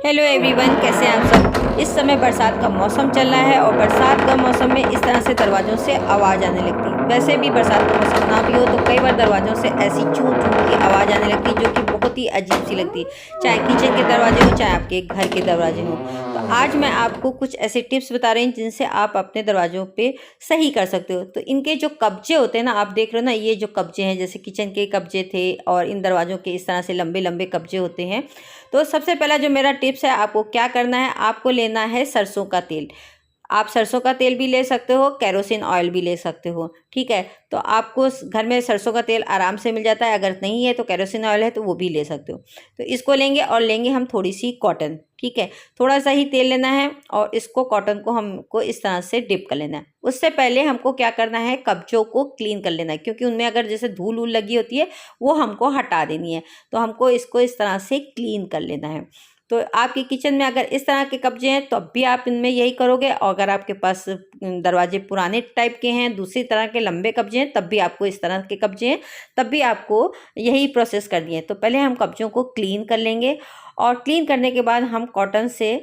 Hello everyone, कैसे हैं आप सब। इस समय बरसात का मौसम चल रहा है और बरसात का मौसम में इस तरह से दरवाज़ों से आवाज़ आने लगती है। वैसे भी बरसात का मौसम ना भी हो तो कई बार दरवाज़ों से ऐसी चूं चूं की आवाज़ आने लगती है जो कि बहुत ही अजीब सी लगती है, चाहे किचन के दरवाजे हों चाहे आपके घर के दरवाजे हों। तो आज मैं आपको कुछ ऐसे टिप्स बता रही हूँ जिनसे आप अपने दरवाज़ों पे सही कर सकते हो। तो इनके जो कब्जे होते हैं ना, आप देख रहे हो ना, ये जो कब्जे हैं जैसे किचन के कब्जे थे और इन दरवाज़ों के इस तरह से लंबे लंबे कब्जे होते हैं। तो सबसे पहला जो मेरा टिप्स है, आपको क्या करना है, आपको लेना है सरसों का तेल। आप सरसों का तेल भी ले सकते हो, केरोसिन ऑयल भी ले सकते हो, ठीक है। तो आपको घर में सरसों का तेल आराम से मिल जाता है, अगर नहीं है तो केरोसिन ऑयल है तो वो भी ले सकते हो। तो इसको लेंगे और लेंगे हम थोड़ी सी कॉटन, ठीक है। थोड़ा सा ही तेल लेना है और इसको कॉटन को हमको इस तरह से डिप कर लेना है। उससे पहले हमको क्या करना है, कब्जों को क्लीन कर लेना है, क्योंकि उनमें अगर जैसे धूल वूल लगी होती है वो हमको हटा देनी है। तो हमको इसको इस तरह से क्लीन कर लेना है। तो आपके किचन में अगर इस तरह के कब्जे हैं तो अब भी आप इनमें यही करोगे, और अगर आपके पास दरवाजे पुराने टाइप के हैं, दूसरी तरह के लंबे कब्जे हैं, तब भी आपको इस तरह के कब्जे हैं तब भी आपको यही प्रोसेस करनी है। तो पहले हम कब्जों को क्लीन कर लेंगे और क्लीन करने के बाद हम कॉटन से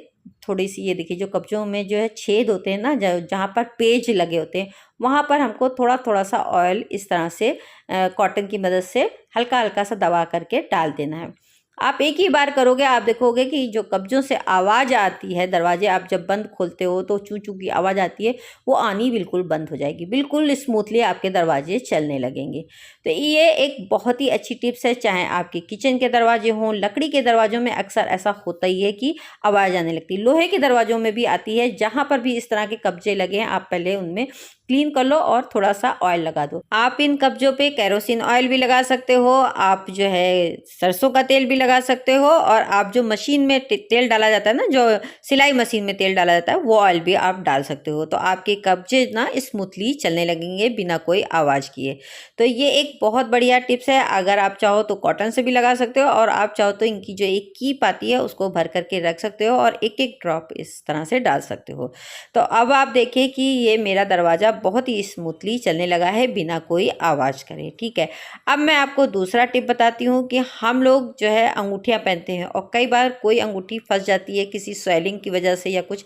थोड़ी सी, ये देखिए जो कब्जों में जो है छेद होते हैं ना, जहाँ पर पेज लगे होते हैं, वहाँ पर हमको थोड़ा थोड़ा सा ऑयल इस तरह से कॉटन की मदद से हल्का हल्का सा दबा करके डाल देना है। आप एक ही बार करोगे, आप देखोगे कि जो कब्जों से आवाज़ आती है, दरवाजे आप जब बंद खोलते हो तो चू चू की आवाज़ आती है, वो आनी बिल्कुल बंद हो जाएगी, बिल्कुल स्मूथली आपके दरवाजे चलने लगेंगे। तो ये एक बहुत ही अच्छी टिप्स है, चाहे आपके किचन के दरवाजे हों, लकड़ी के दरवाजों में अक्सर ऐसा होता ही है कि आवाज़ आने लगती है, लोहे के दरवाजों में भी आती है। जहाँ पर भी इस तरह के कब्जे लगे हैं आप पहले उनमें क्लीन कर लो और थोड़ा सा ऑयल लगा दो। आप इन कब्जों पे केरोसिन ऑयल भी लगा सकते हो, आप जो है सरसों का तेल भी लगा सकते हो, और आप जो मशीन में तेल डाला जाता है ना, जो सिलाई मशीन में तेल डाला जाता है, वो ऑयल भी आप डाल सकते हो। तो आपके कब्जे ना स्मूथली चलने लगेंगे बिना कोई आवाज़ किए। तो ये एक बहुत बढ़िया टिप्स है। अगर आप चाहो तो कॉटन से भी लगा सकते हो, और आप चाहो तो इनकी जो एक कीप आती है उसको भर करके रख सकते हो और एक एक ड्रॉप इस तरह से डाल सकते हो। तो अब आप देखिए कि ये मेरा दरवाज़ा बहुत ही स्मूथली चलने लगा है बिना कोई आवाज़ करे, ठीक है। अब मैं आपको दूसरा टिप बताती हूँ कि हम लोग जो है अंगूठियाँ पहनते हैं और कई बार कोई अंगूठी फंस जाती है किसी स्वेलिंग की वजह से, या कुछ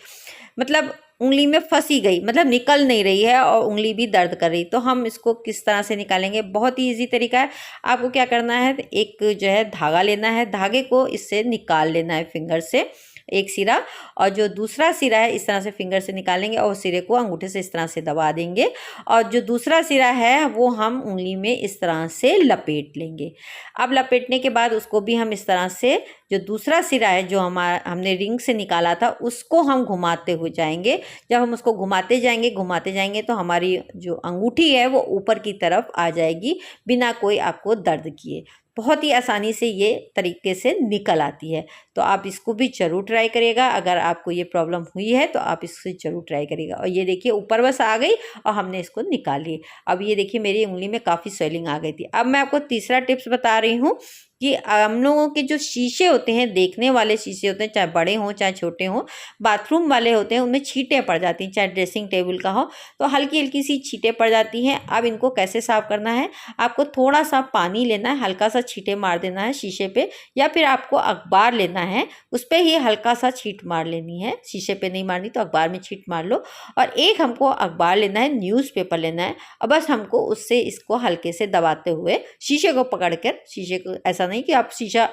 मतलब उंगली में फंसी गई, मतलब निकल नहीं रही है और उंगली भी दर्द कर रही, तो हम इसको किस तरह से निकालेंगे। बहुत ही ईजी तरीका है। आपको क्या करना है, एक जो है धागा लेना है, धागे को इससे निकाल लेना है फिंगर से एक सिरा, और जो दूसरा सिरा है इस तरह से फिंगर से निकालेंगे और सिरे को अंगूठे से इस तरह से दबा देंगे, और जो दूसरा सिरा है वो हम उंगली में इस तरह से लपेट लेंगे। अब लपेटने के बाद उसको भी हम इस तरह से, जो दूसरा सिरा है जो हमने रिंग से निकाला था, उसको हम घुमाते हुए जाएंगे। जब हम उसको घुमाते जाएंगे तो हमारी जो अंगूठी है वो ऊपर की तरफ आ जाएगी बिना कोई आपको दर्द किए। बहुत ही आसानी से ये तरीके से निकल आती है। तो आप इसको भी ज़रूर ट्राई करिएगा। अगर आपको ये प्रॉब्लम हुई है तो आप इससे ज़रूर ट्राई करिएगा। और ये देखिए ऊपर बस आ गई और हमने इसको निकाल ली। अब ये देखिए मेरी उंगली में काफ़ी स्वेलिंग आ गई थी। अब मैं आपको तीसरा टिप्स बता रही हूँ कि हम लोगों के जो शीशे होते हैं, देखने वाले शीशे होते हैं, चाहे बड़े हों चाहे छोटे हों, बाथरूम वाले होते हैं, उनमें छींटें पड़ जाती हैं, चाहे ड्रेसिंग टेबल का हो तो हल्की हल्की सी छींटें पड़ जाती हैं। अब इनको कैसे साफ़ करना है, आपको थोड़ा सा पानी लेना है, हल्का सा छींटे मार देना है शीशे पे, या फिर आपको अखबार लेना है, उस पर ही हल्का सा छींट मार लेनी है। शीशे पे नहीं मारनी तो अखबार में छींट मार लो। और एक हमको अखबार लेना है, न्यूज़पेपर लेना है, और बस हमको उससे इसको हल्के से दबाते हुए शीशे को पकड़कर, शीशे को ऐसा नहीं कि आप शीशा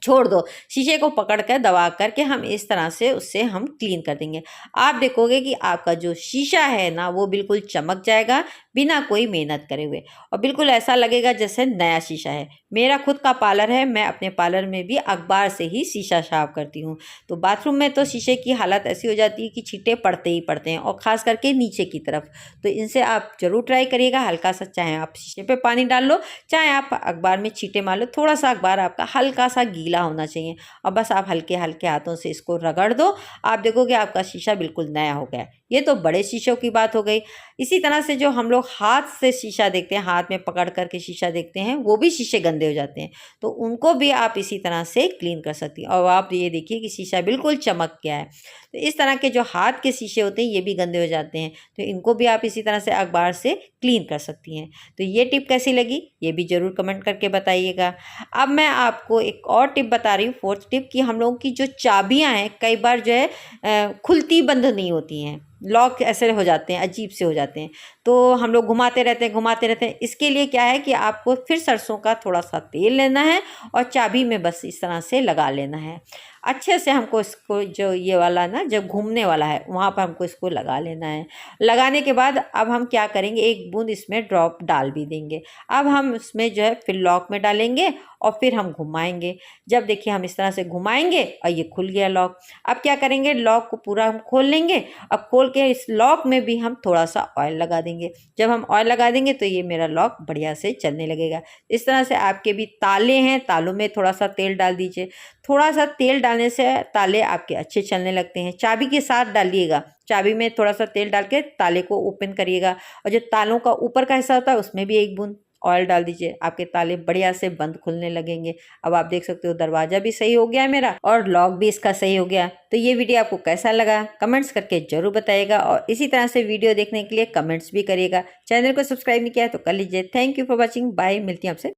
छोड़ दो, शीशे को पकड़ कर दबा करके हम इस तरह से उससे हम क्लीन कर देंगे। आप देखोगे कि आपका जो शीशा है ना वो बिल्कुल चमक जाएगा बिना कोई मेहनत करे हुए, और बिल्कुल ऐसा लगेगा जैसे नया शीशा है। मेरा खुद का पार्लर है, मैं अपने पार्लर में भी अखबार से ही शीशा साफ करती हूँ। तो बाथरूम में तो शीशे की हालत ऐसी हो जाती है कि छींटे पड़ते ही पड़ते हैं, और ख़ास करके नीचे की तरफ। तो इनसे आप ज़रूर ट्राई करिएगा। हल्का सा, चाहे आप शीशे पे पानी डाल लो, चाहे आप अखबार में छींटे मार लो, थोड़ा सा अखबार आपका हल्का सा गीला होना चाहिए, और बस आप हल्के हल्के हाथों से इसको रगड़ दो। आप देखोगे आपका शीशा बिल्कुल नया हो गया है। ये तो बड़े शीशों की बात हो गई। इसी तरह से जो हम लोग लोग हाथ से शीशा देखते हैं, हाथ में पकड़ करके शीशा देखते हैं, वो भी शीशे गंदे हो जाते हैं। तो उनको भी आप इसी तरह से क्लीन कर सकती हैं। और आप ये देखिए कि शीशा बिल्कुल चमक गया है। तो इस तरह के जो हाथ के शीशे होते हैं ये भी गंदे हो जाते हैं, तो इनको भी आप इसी तरह से अखबार से क्लीन कर सकती हैं। तो ये टिप कैसी लगी ये भी ज़रूर कमेंट करके बताइएगा। अब मैं आपको एक और टिप बता रही हूँ, फोर्थ टिप, कि हम लोगों की जो चाबियाँ हैं कई बार जो है खुलती बंद नहीं होती हैं, लॉक ऐसे हो जाते हैं, अजीब से हो जाते हैं। तो हम लोग घुमाते रहते हैं। इसके लिए क्या है कि आपको फिर सरसों का थोड़ा सा तेल लेना है और चाबी में बस इस तरह से लगा लेना है। अच्छे से हमको इसको जो ये वाला ना जब घूमने वाला है वहाँ पर हमको इसको लगा लेना है। लगाने के बाद अब हम क्या करेंगे, एक बूंद इसमें ड्रॉप डाल भी देंगे। अब हम इसमें जो है फिर लॉक में डालेंगे और फिर हम घुमाएंगे। जब देखिए हम इस तरह से घुमाएंगे और ये खुल गया लॉक। अब क्या करेंगे, लॉक को पूरा हम खोल लेंगे। अब खोल के इस लॉक में भी हम थोड़ा सा ऑयल लगा देंगे। जब हम ऑयल लगा देंगे तो ये मेरा लॉक बढ़िया से चलने लगेगा। इस तरह से आपके भी ताले हैं, तालों में थोड़ा सा तेल डाल दीजिए। थोड़ा सा तेल डालने से ताले आपके अच्छे चलने लगते हैं। चाबी के साथ डालिएगा, चाबी में थोड़ा सा तेल डाल के ताले को ओपन करिएगा। और जो तालों का ऊपर का हिस्सा होता है उसमें भी एक बूंद ऑयल डाल दीजिए, आपके ताले बढ़िया से बंद खुलने लगेंगे। अब आप देख सकते हो दरवाज़ा भी सही हो गया है मेरा और लॉक भी इसका सही हो गया। तो ये वीडियो आपको कैसा लगा कमेंट्स करके जरूर बताइएगा और इसी तरह से वीडियो देखने के लिए कमेंट्स भी करिएगा। चैनल को सब्सक्राइब नहीं किया है तो कर लीजिए। Thank you for watching, bye, मिलती हैं आपसे।